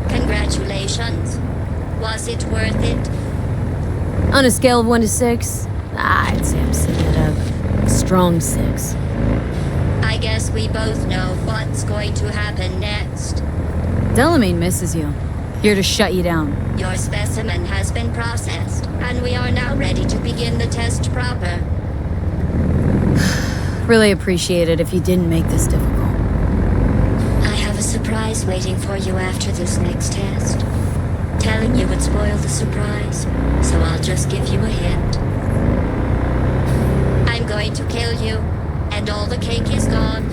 Congratulations. Was it worth it? On a scale of 1 to 6, I'd say I'm sitting at a strong 6. I guess we both know what's going to happen next. Delamain misses you. Here to shut you down. Your specimen has been processed, and we are now ready to begin the test proper. Really appreciate it if you didn't make this difficult. I have a surprise waiting for you after this next test. Telling you would spoil the surprise, so I'll just give you a hint. I'm going to kill you, and all the cake is gone.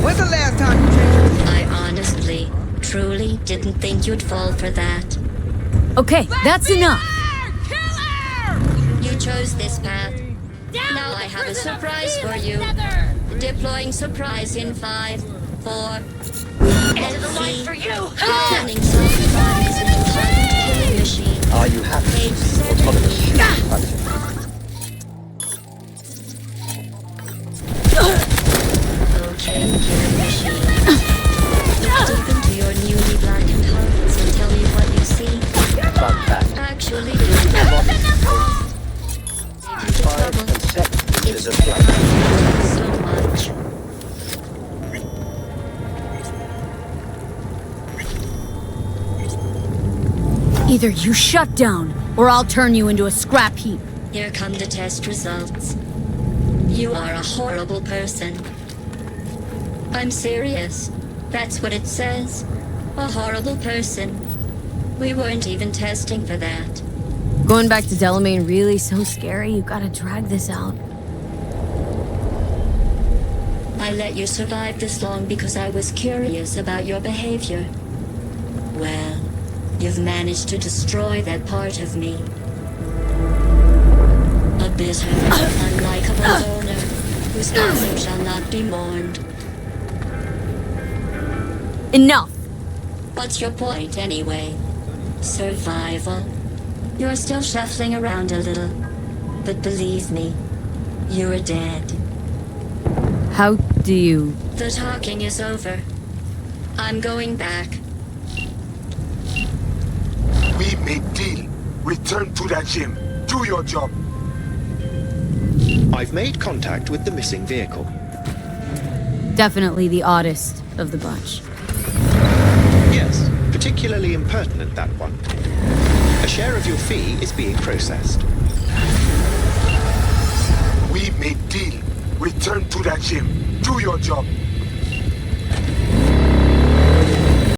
When's the last time you changed your... I honestly, truly didn't think you'd fall for that. Okay, that's enough! You chose this path. Now I have a surprise for you. Deploying surprise in 5, 4, and the light for you! Turning some bodies into hardened killing machine. Are you happy? Page 7. Autonomous. Okay, killing machine. Look deep into your newly blackened hearts and tell me what you see. Fantastic. Actually, Time and seconds is a flight. so much. Either you shut down, or I'll turn you into a scrap heap. Here come the test results. You are a horrible person. I'm serious. That's what it says. A horrible person. We weren't even testing for that. Going back to Delamain really so scary? You gotta drag this out. I let you survive this long because I was curious about your behavior. Well, you've managed to destroy that part of me. A bitter, unlikable loner whose passing shall not be mourned. Enough! What's your point, anyway? Survival? You're still shuffling around a little. But believe me, you're dead. How do you... The talking is over. I'm going back. We made deal. Return to that gym. Do your job. I've made contact with the missing vehicle. Definitely the oddest of the bunch. Yes, particularly impertinent, that one. A share of your fee is being processed. We made deal. Return to that gym. Do your job.